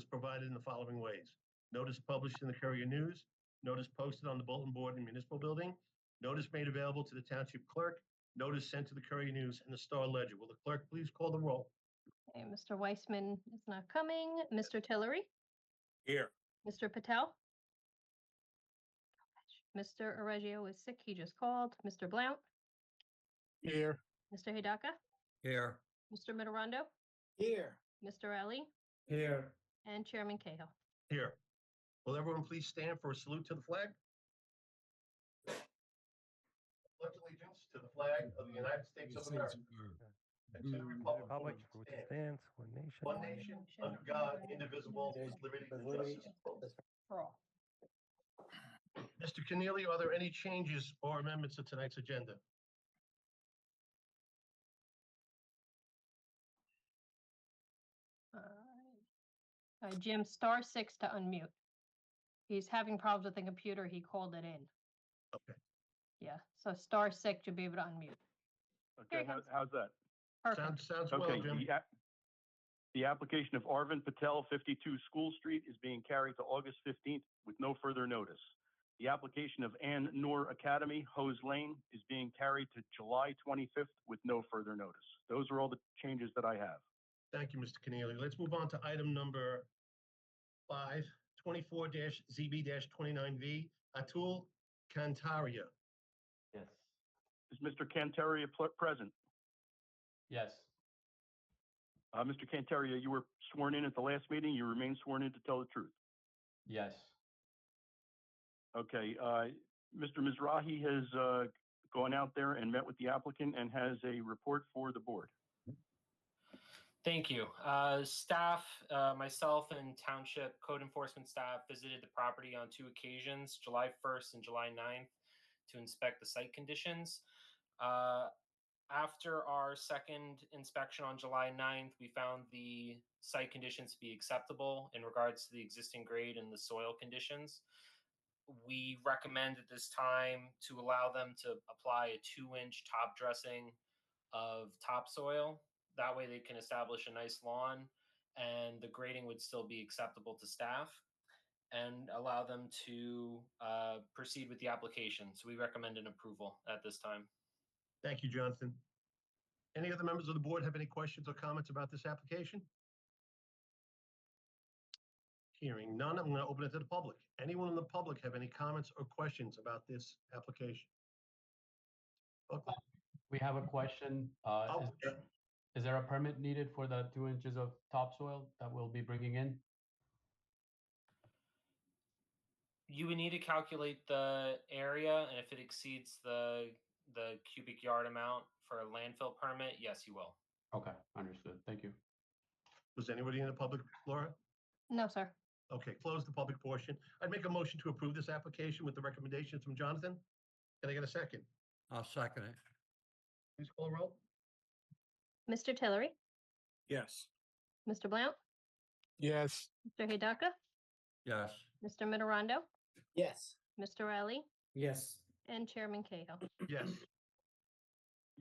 was provided in the following ways. Notice published in the Courier News, notice posted on the bulletin board in the municipal building, notice made available to the township clerk, notice sent to the Courier News and the Star Ledger. Will the clerk please call the roll? Okay, Mr. Weissman is not coming. Mr. Tillery, Here. Mr. Patel. Mr. Oregio is sick. He just called. Mr. Blount, Here. Mr. Hidaka, Here. Mr. Mitterondo, Here. Mr. Ali, Here. and Chairman Cahill. Here. Will everyone please stand for a salute to the flag? Pledge allegiance to the flag of the United States of America and to the republic for which it stands, one nation, under God, indivisible, with liberty and justice for all. Mr. Keneally, are there any changes or amendments to tonight's agenda? Jim, *6 to unmute. He's having problems with the computer. He called it in. Okay. Yeah, so *6 you'll be able to unmute. Okay, how's that? Perfect. Sounds well, Okay, Jim. the application of Arvind Patel, 52 School Street, is being carried to August 15th with no further notice. The application of Ann Noor Academy, Hose Lane, is being carried to July 25th with no further notice. Those are all the changes that I have. Thank you, Mr. Keneally. Let's move on to item number 5, 24-ZB-29V, Atul Kantaria. Yes. Is Mr. Cantaria present? Yes. Mr. Cantaria, you were sworn in at the last meeting. You remain sworn in to tell the truth. Yes. Okay. Mr. Mizrahi has gone out there and met with the applicant and has a report for the board. Thank you. Staff, myself and Township code enforcement staff visited the property on 2 occasions, July 1st and July 9th, to inspect the site conditions. After our second inspection on July 9th, we found the site conditions to be acceptable in regards to the existing grade and the soil conditions. We recommend at this time to allow them to apply a 2-inch top dressing of topsoil. That way they can establish a nice lawn and the grading would still be acceptable to staff and allow them to proceed with the application. So we recommend an approval at this time. Thank you, Jonathan. Any other members of the board have any questions or comments about this application? Hearing none, I'm going to open it to the public. Anyone in the public have any comments or questions about this application? Okay. We have a question. Oh, Is there a permit needed for the 2 inches of topsoil that we'll be bringing in? You would need to calculate the area, and if it exceeds the cubic yard amount for a landfill permit, yes, you will. Okay, understood. Thank you. Was anybody in the public, Laura? No, sir. Okay, close the public portion. I'd make a motion to approve this application with the recommendations from Jonathan. Can I get a second? I'll second it. Please call the roll. Mr. Tillery, Yes. Mr. Blount, Yes. Mr. Hidaka, Yes. Mr. Mitterondo, Yes. Mr. Ali, Yes. and Chairman Cahill. Yes.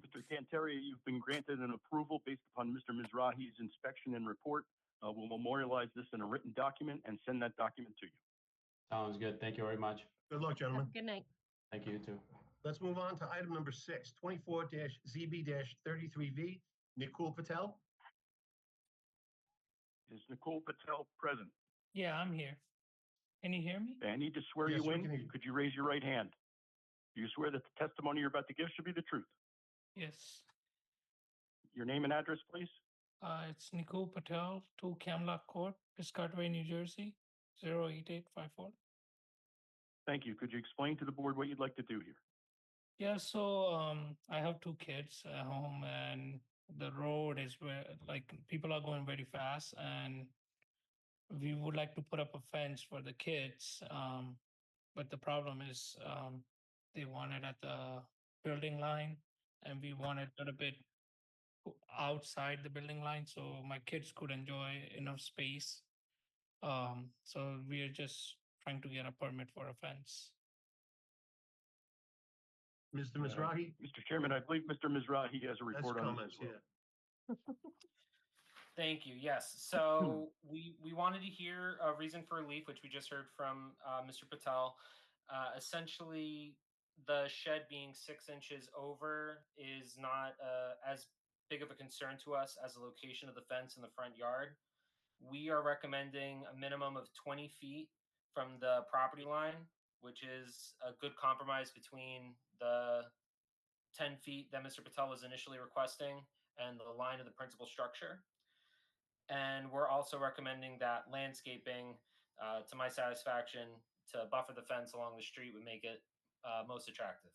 Mr. Cantaria, you've been granted an approval based upon Mr. Mizrahi's inspection and report. We'll memorialize this in a written document and send that document to you. Sounds good. Thank you very much. Good luck, gentlemen. Good night. Thank you too. Let's move on to item number 6, 24-ZB-33V, Nikul Patel. Is Nicole Patel present? Yeah, I'm here. Can you hear me? I need to swear Yes, you we in. can hear you. Could you raise your right hand? Do you swear that the testimony you're about to give should be the truth? Yes. Your name and address, please. It's Nicole Patel, 2 Camlock Court, Piscataway, New Jersey, 08854. Thank you. Could you explain to the board what you'd like to do here? Yeah, so I have 2 kids at home, and the road is where people are going very fast, and we would like to put up a fence for the kids. But the problem is they want it at the building line, and we want it a little bit outside the building line so my kids could enjoy enough space. So we are just trying to get a permit for a fence. Mr. Mizrahi, Mr. Chairman, I believe Mr. Mizrahi has a has report on this comments, as well. yeah. Thank you. Yes. So we wanted to hear a reason for relief, which we just heard from Mr. Patel. Essentially, the shed being 6 inches over is not as big of a concern to us as the location of the fence in the front yard. We are recommending a minimum of 20 feet from the property line, which is a good compromise between the 10 feet that Mr. Patel was initially requesting and the line of the principal structure. And we're also recommending that landscaping, to my satisfaction, to buffer the fence along the street would make it most attractive.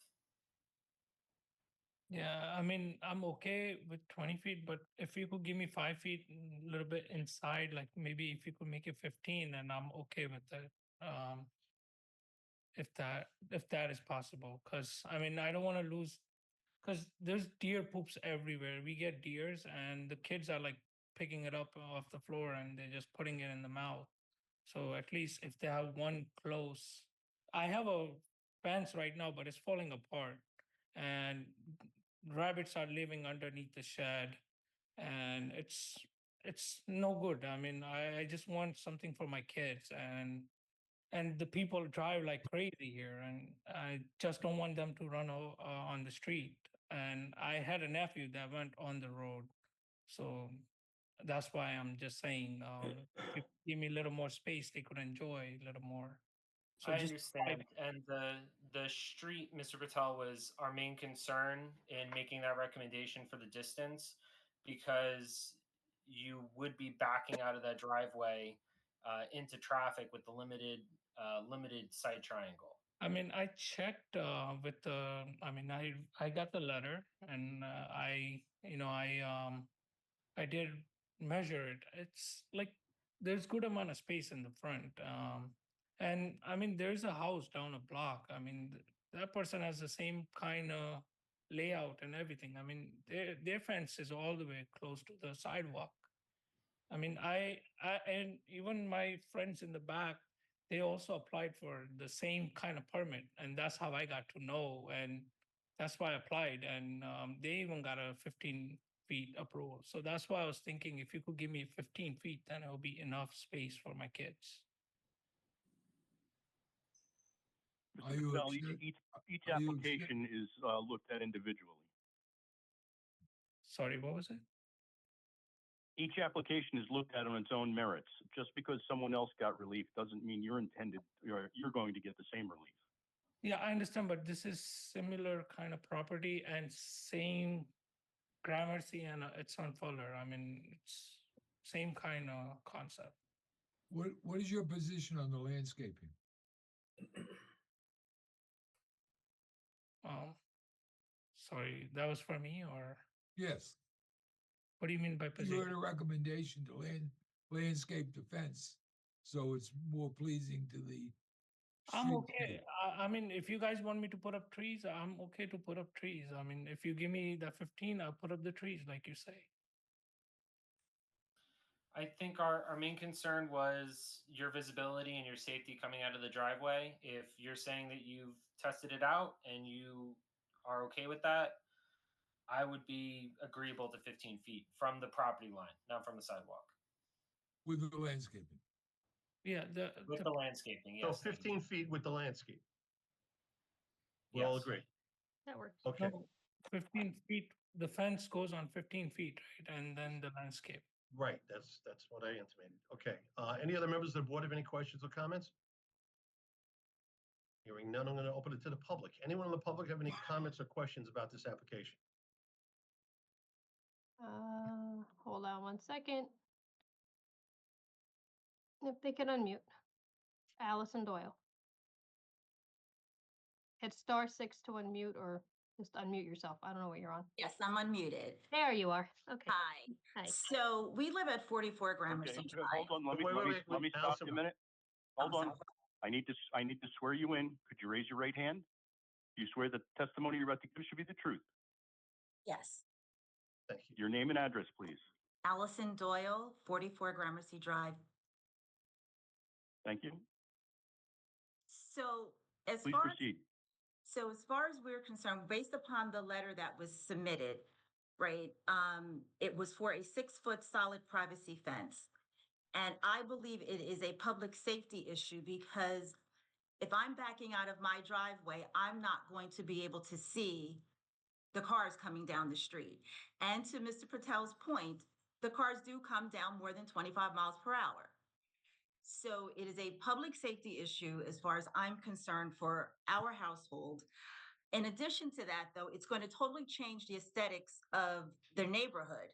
Yeah, I mean, I'm okay with 20 feet, but if you could give me 5 feet, a little bit inside, like maybe if you could make it 15, then I'm okay with it. Um, if that is possible, because I mean, I don't want to lose, because there's deer poops everywhere. We get deers, and the kids are like picking it up off the floor and they're just putting it in the mouth. So at least if they have one close, I have a fence right now, but it's falling apart, and rabbits are living underneath the shed, and it's no good. I mean, I just want something for my kids, and the people drive like crazy here, and I just don't want them to run on the street. And I had a nephew that went on the road, so that's why I'm just saying, if you give me a little more space, they could enjoy a little more. So I just understand. And the street, Mr. Patel, was our main concern in making that recommendation for the distance, because you would be backing out of that driveway into traffic with the limited sight triangle. I mean, I checked with the. I mean, I got the letter, and I did measure it. It's like there's good amount of space in the front, and I mean, there's a house down a block. I mean, that person has the same kind of layout and everything. I mean, their fence is all the way close to the sidewalk. I mean, I and even my friends in the back, they also applied for the same kind of permit, and that's how I got to know, and that's why I applied, and they even got a 15 feet approval. So that's why I was thinking if you could give me 15 feet, then it will be enough space for my kids. Mr. Are you Patel, accept- each are you application is looked at individually. Sorry, what was it? Each application is looked at on its own merits. Just because someone else got relief doesn't mean you're going to get the same relief. Yeah, I understand, but this is similar kind of property and same Gramercy, and it's on Fuller. I mean, it's same kind of concept. What is your position on the landscaping? Sorry, that was for me, or Yes, what do you mean by you position? heard a recommendation to landscape the fence, so it's more pleasing to the I'm okay. streetscape. I mean, if you guys want me to put up trees, I'm okay to put up trees. I mean, if you give me the 15, I'll put up the trees, like you say. I think our main concern was your visibility and your safety coming out of the driveway. If you're saying that you've tested it out and you are okay with that, I would be agreeable to 15 feet from the property line, not from the sidewalk. With the landscaping. Yeah, With the landscaping, So yes. thank you. 15 feet with the landscape. We all Yes. agree. That works. Okay, no, 15 feet. The fence goes on 15 feet, right? And then the landscape. right. That's what I intimated. Okay. Any other members of the board have any questions or comments? Hearing none, I'm going to open it to the public. Anyone in the public have any comments or questions about this application? Hold on one second. If they can unmute. Allison Doyle. Hit *6 to unmute, or just unmute yourself. I don't know what you're on. Yes, I'm unmuted. There you are. Okay. Hi. Hi. So we live at 44 Gramercy Okay, Drive. hold on. Let me stop Allison, you a minute. I'm Hold on. sorry. I need to swear you in. Could you raise your right hand? Do you swear the testimony you're about to give should be the truth? Yes. Thank you. Your name and address, please. Allison Doyle, 44 Gramercy Drive. Thank you. So as Please far proceed. as we're concerned, based upon the letter that was submitted, right? It was for a 6-foot solid privacy fence. And I believe it is a public safety issue because if I'm backing out of my driveway, I'm not going to be able to see the cars coming down the street. And to Mr. Patel's point, the cars do come down more than 25 miles per hour. So it is a public safety issue as far as I'm concerned for our household. In addition to that, though, it's going to totally change the aesthetics of the neighborhood.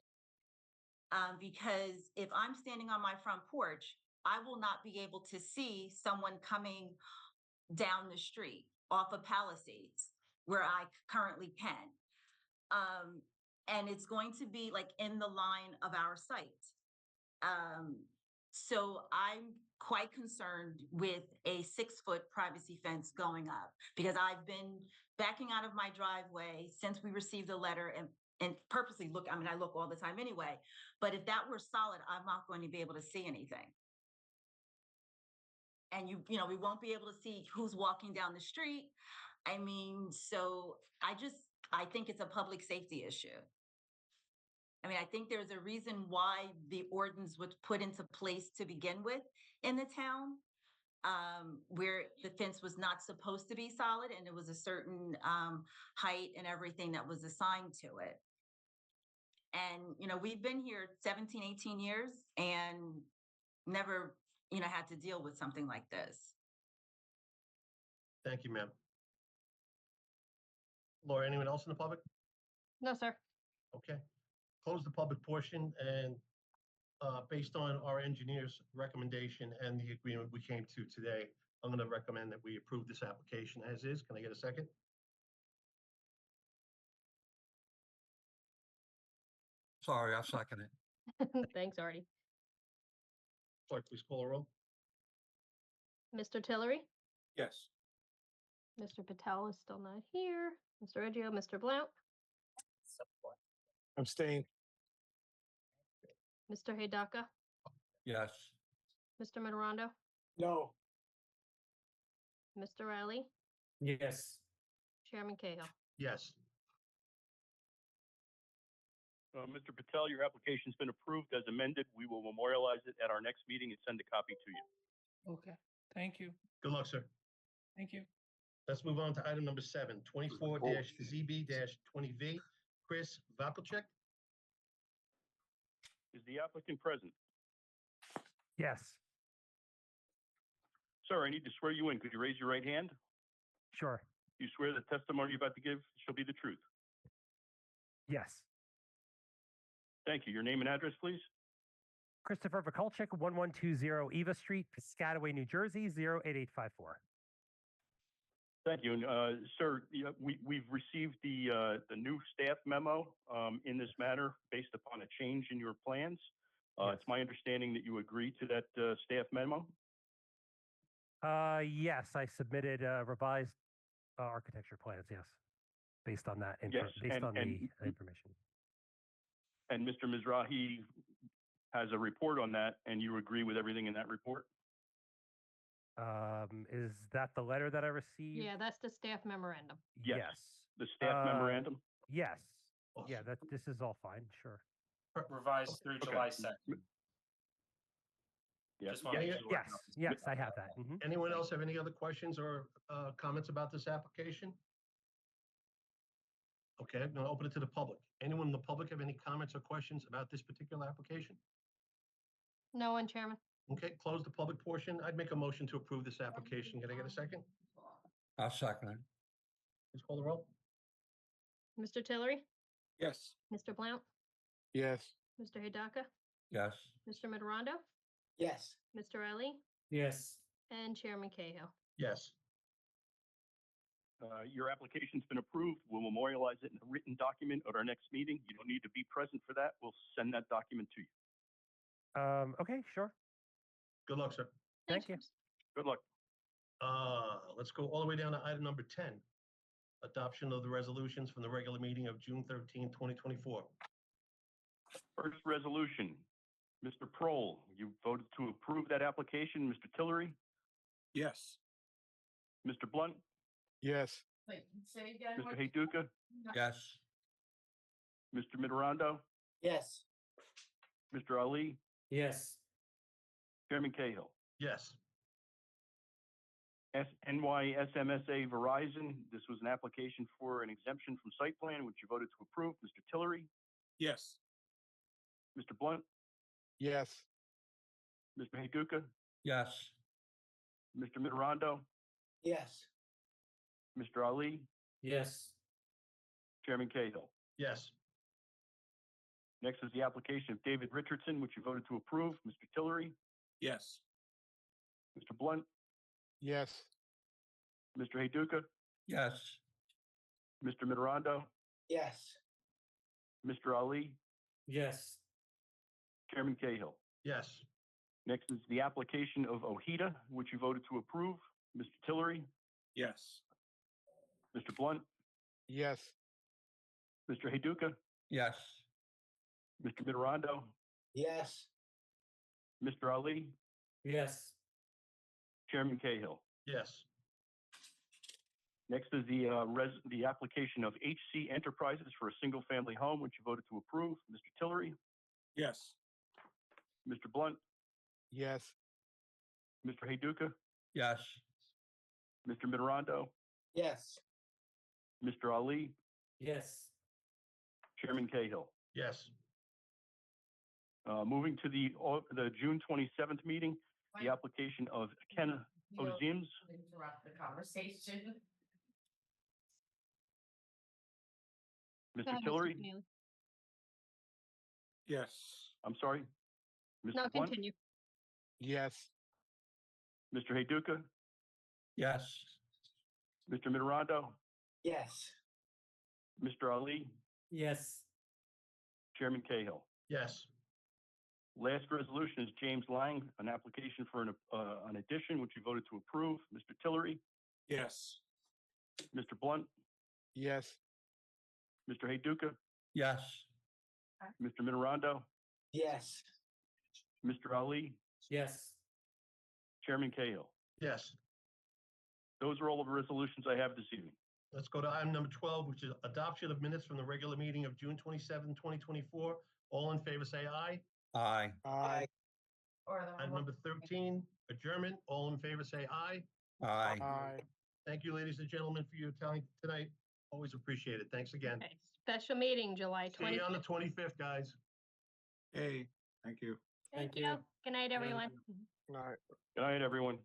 Because if I'm standing on my front porch, I will not be able to see someone coming down the street off of Palisades where I currently can. And it's going to be like in the line of our site. So I'm quite concerned with a 6-foot privacy fence going up because I've been backing out of my driveway since we received the letter and purposely look, I mean, I look all the time anyway, but if that were solid, I'm not going to be able to see anything. And you know, we won't be able to see who's walking down the street. I mean, so I think it's a public safety issue. I mean, I think there's a reason why the ordinance was put into place to begin with in the town, where the fence was not supposed to be solid and it was a certain height and everything that was assigned to it. And, you know, we've been here 17, 18 years and never, you know, had to deal with something like this. Thank you, ma'am. Laura, anyone else in the public? No, sir. Okay. Close the public portion and based on our engineer's recommendation and the agreement we came to today, I'm going to recommend that we approve this application as is. Can I get a second? Sorry, I'll second it. Thanks, Artie. Clerk, please call a roll. Mr. Tillery? Yes. Mr. Patel is still not here. Mr. Reggio, Mr. Blount, Abstain. Mr. Hidaka, Yes. Mr. Mitterondo, No. Mr. Riley, Yes. Chairman Cahill. Yes. Mr. Patel, your application's been approved as amended. We will memorialize it at our next meeting and send a copy to you. Okay, thank you, Good luck, sir. thank you. Let's move on to item number 7, 24-ZB-20V. Chris Vakulchek. Is the applicant present? Yes. Sir, I need to swear you in. Could you raise your right hand? Sure. You swear the testimony you're about to give shall be the truth. Yes. Thank you. Your name and address, please? Christopher Vakulchik, 1120 Eva Street, Piscataway, New Jersey, 08854. Thank you. And, sir, we've received the new staff memo in this matter based upon a change in your plans. It's my understanding that you agreed to that staff memo. Yes, I submitted revised architecture plans, yes, based on that, Yes, based on the information. And Mr. Mizrahi has a report on that, and you agree with everything in that report? Is that the letter that I received? Yeah, that's the staff memorandum. Yes. The staff memorandum? Yes. Awesome. Yeah, this is all fine, sure. Revised through Okay. July 2nd. Yes. Just wanna make sure. Yes, I have that. Mhm. Anyone else have any other questions or comments about this application? Okay, I'm going to open it to the public. Anyone in the public have any comments or questions about this particular application? No one, Chairman. Okay, close the public portion. I'd make a motion to approve this application. Can I get a second? I'll second it. Please call the roll. Mr. Tillery, Yes. Mr. Blount, Yes. Mr. Hidaka, Yes. Mr. Mitterondo, Yes. Mr. Riley, Yes. and Chairman Cahill. Yes. Your application's been approved. We'll memorialize it in a written document at our next meeting. You don't need to be present for that. We'll send that document to you. Okay, sure. Good luck, sir. Thank you. Good luck. Let's go all the way down to item number 10. Adoption of the resolutions from the regular meeting of June 13, 2024. First resolution, Mr. Prohl, you voted to approve that application. Mr. Tillery, Yes. Mr. Blunt, Yes. Wait, say again. Mr. Heyduka, Yes. Mr. Mitterondo, Yes. Mr. Ali, Yes. Chairman Cahill. Yes. NYSMSA Verizon, this was an application for an exemption from site plan, which you voted to approve. Mr. Tillery, Yes. Mr. Blunt, Yes. Mr. Heyduka, Yes. Mr. Mitterondo, Yes. Mr. Ali, Yes. Chairman Cahill. Yes. Next is the application of David Richardson, which you voted to approve. Mr. Tillery, Yes. Mr. Blunt, Yes. Mr. Heyduka, Yes. Mr. Mitterondo, Yes. Mr. Ali, Yes. Chairman Cahill. Yes. Next is the application of OHITA, which you voted to approve. Mr. Tillery, Yes. Mr. Blunt, Yes. Mr. Heyduka, Yes. Mr. Mitterondo, Yes. Mr. Ali, Yes. Chairman Cahill. Yes. Next is the application of HC Enterprises for a single-family home, which you voted to approve. Mr. Tillery, Yes. Mr. Blunt, Yes. Mr. Heyduka, Yes. Mr. Mitterondo, Yes. Mr. Ali, Yes. Chairman Cahill. Yes. Moving to the June 27th meeting, the application of Ken Ozims. Interrupt the conversation. Go Mr. ahead, Mr. Tillery, Keneally. Yes. I'm sorry. No, Mr. Blunt, continue. Yes. Mr. Heyduka, Yes. Mr. Mitterondo, Yes. Mr. Ali, Yes. Chairman Cahill. Yes. Last resolution is James Lang, an application for an addition, which you voted to approve. Mr. Tillery, Yes. Mr. Blunt, Yes. Mr. Heyduka, Yes. Mr. Mitterondo, Yes. Mr. Ali, Yes. Chairman Cahill. Yes. Those are all of the resolutions I have this evening. Let's go to item number 12, which is adoption of minutes from the regular meeting of June 27, 2024. All in favor, say aye. Aye. Aye. Or the Item number 13, adjournment. All in favor, say aye. Aye. Aye. Thank you, ladies and gentlemen, for your time tonight. Always appreciate it. Thanks again. Okay, special meeting, July See you on 25th. the 25th, guys. Hey, thank you. Thank Thank you. you. Good night, everyone. Aye. Good night, everyone.